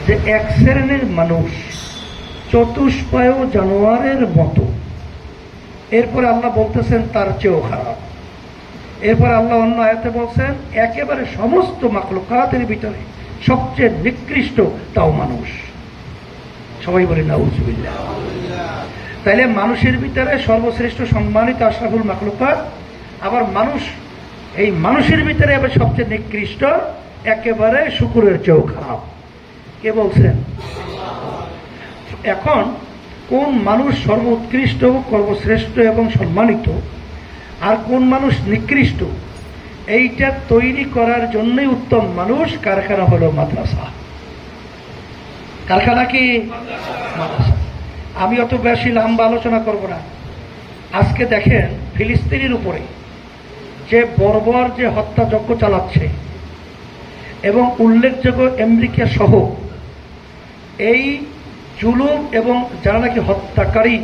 যে এক শ্রেণীর মানুষ চতুষ্পায় জানোয়ারের মতো, এরপরে আল্লাহ বলতেছেন তার চেয়েও খারাপ। এরপর আল্লাহ অন্য আয়াতে বলছেন একেবারে সমস্ত মাখলুকাতের ভিতরে সবচেয়ে নিকৃষ্ট তাও মানুষ। সবাই বলে নাউজুবিল্লাহ। তাইলে মানুষের ভিতরে সর্বশ্রেষ্ঠ সম্মানিত আশরাফুল মাখলুকাত, আবার মানুষ, এই মানুষের ভিতরে আবার সবচেয়ে নিকৃষ্ট, একেবারে শুকুরের চেয়েও খারাপ। কে বলছেন? এখন কোন মানুষ সর্বোৎকৃষ্ট, সর্বশ্রেষ্ঠ এবং সম্মানিত, আর কোন মানুষ নিকৃষ্ট, এইটা তৈরি করার জন্যই উত্তম মানুষ কারখানা হলো মাদ্রাসা। কারখানা কি? মাদ্রাসা। আমি অত বেশি লম্বা আলোচনা করব না। আজকে দেখেন ফিলিস্তিনের উপরে যে বর্বর যে হত্যাযজ্ঞ চালাচ্ছে, এবং উল্লেখযোগ্য আমেরিকা সহ এই জুলুম এবং যারা নাকি হত্যাকারী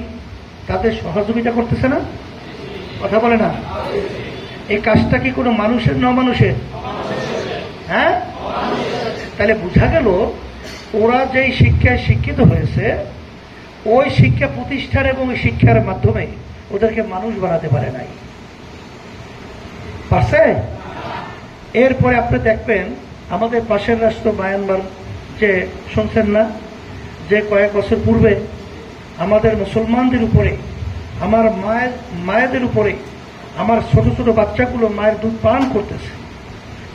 তাদের সহযোগিতা করতেছে না? কথা বলে না? এই কাজটা কি কোনো মানুষের না অমানুষের? হ্যাঁ, তাহলে বোঝা গেল ওরা যেই শিক্ষায় শিক্ষিত হয়েছে, ওই শিক্ষা প্রতিষ্ঠান এবং ওই শিক্ষার মাধ্যমে ওদেরকে মানুষ বানাতে পারে নাই। পারছে? এরপরে আপনি দেখবেন আমাদের পাশের রাষ্ট্র মায়ানমার, যে শুনছেন না যে কয়েক বছর পূর্বে আমাদের মুসলমানদের উপরে, আমার মায়েদের উপরে, আমার ছোট ছোট বাচ্চাগুলো মায়ের দুধ পান করতেছে,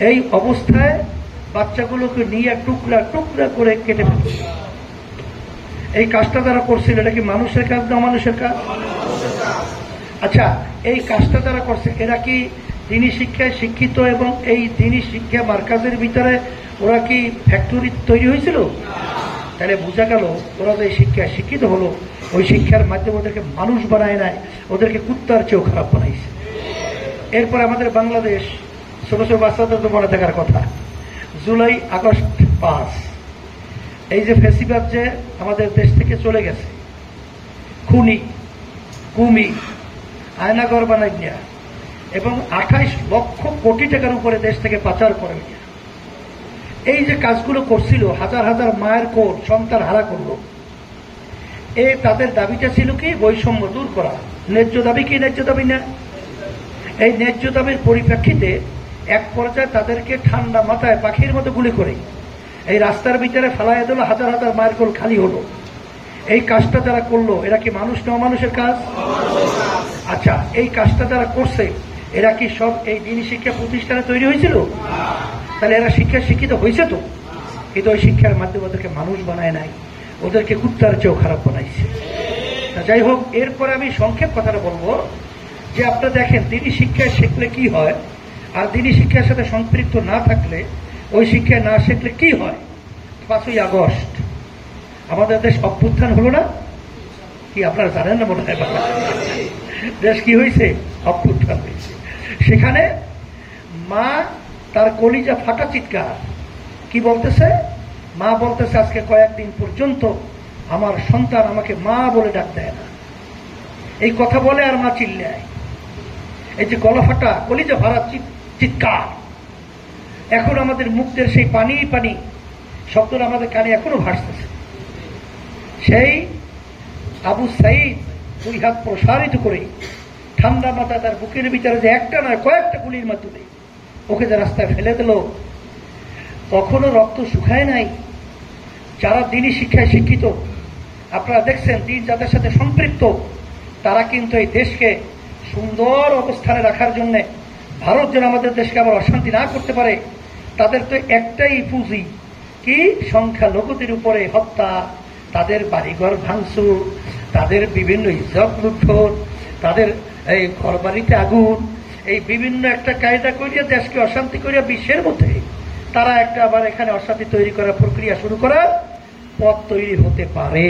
এই অবস্থায় বাচ্চাগুলোকে নিয়ে টুকরা টুকরা করে কেটে ফেলছে। এই কাজটা যারা করছিল এটা কি মানুষের কাজ না মানুষের কাজ? আচ্ছা, এই কাজটা যারা করছে এরা কি দিনী শিক্ষায় শিক্ষিত, এবং এই দিনী শিক্ষা মার্কাজের ভিতরে ওরা কি ফ্যাক্টরি তৈরি হয়েছিল? তাহলে বোঝা গেল ওরা যে শিক্ষায় শিক্ষিত হলো, ওই শিক্ষার মাধ্যমে ওদেরকে মানুষ বানায় নাই, ওদেরকে কুত্তার চেয়েও খারাপ বানাইছে। এরপর আমাদের বাংলাদেশ, ছোট ছোট বাচ্চাদের তো মনে থাকার কথা, জুলাই আগস্ট 5, এই যে ফেসিবাদ যে আমাদের দেশ থেকে চলে গেছে, খুনি কুমি আয়নাগর বানাই নিয়া, এবং 28 লক্ষ কোটি টাকার উপরে দেশ থেকে পাচার করে নিয়া, এই যে কাজগুলো করছিল, হাজার হাজার মায়ের কোল সন্তান হারা করলো। এই তাদের দাবিটা ছিল কি? বৈষম্য দূর করা। ন্যায্য দাবি কি? ন্যায্য দাবি না? এই ন্যায্য দাবির পরিপ্রেক্ষিতে এক পর্যায়ে তাদেরকে ঠান্ডা মাথায় পাখির মতো গুলি করে এই রাস্তার ভিতরে ফেলাইয়া দিল, হাজার হাজার মায়ের কোল খালি হলো। এই কাজটা যারা করলো এরা কি মানুষ না অমানুষের কাজ? আচ্ছা, এই কাজটা যারা করছে এরা কি সব এই দিনী শিক্ষা প্রতিষ্ঠানে তৈরি হয়েছিল? তাহলে এরা শিক্ষা শিক্ষিত হয়েছে তো, কিন্তু ওই শিক্ষার মাধ্যমে ওদেরকে মানুষ বানায় নাই, ওদেরকে কুত্তার চেয়েও খারাপ বানাইছে। যাই হোক, এরপরে আমি সংক্ষেপ কথাটা বলবো যে আপনারা দেখেন দিনী শিক্ষায় শিখলে কি হয়, আর দিনী শিক্ষার সাথে সম্পৃক্ত না থাকলে, ওই শিক্ষায় না শিখলে কি হয়। 5ই আগস্ট আমাদের দেশ অভ্যুত্থান হলো না? কি আপনারা জানেন না? মনে হয় দেশ কি হয়েছে? অভ্যুত্থান হয়েছে। সেখানে মা তার কলিজা ফাটা চিৎকার, কি বলতেছে? মা বলতেছে আজকে কয়েকদিন পর্যন্ত আমার সন্তান আমাকে মা বলে ডাক দেয় না। এই কথা বলে আর মা চিল্লায়। এই যে গলা ফাটা কলিজা ভরা চিৎকার, এখন আমাদের মুখদের সেই পানি পানি শব্দটা আমাদের কানে এখনো ভাসতেছে। সেই আবু সাইদ 2 হাত প্রসারিত করে ঠান্ডা মাথা তার বুকের ভিতরে যে একটা নয় কয়েকটা গুলির মাধ্যমে ওকে যে রাস্তায় ফেলে দিল, তখনও রক্ত শুকায় নাই। যারা দিনী শিক্ষায় শিক্ষিত, আপনারা দেখছেন দিন যাদের সাথে সম্পৃক্ত, তারা কিন্তু এই দেশকে সুন্দর অবস্থানে রাখার জন্য, ভারত যেন আমাদের দেশকে আবার অশান্তি না করতে পারে, তাদের তো একটাই পুঁজি, কি? সংখ্যালঘুদের উপরে হত্যা, তাদের বাড়িঘর ভাঙচুর, তাদের বিভিন্ন ইজ্জত লুণ্ঠন, তাদের এই ঘরবাড়িতে আগুন, এই বিভিন্ন একটা কায়দা করিয়া দেশকে অশান্তি করিয়া বিশ্বের মধ্যে তারা একটা আবার এখানে অশান্তি তৈরি করার প্রক্রিয়া শুরু করার পথ তৈরি হতে পারে।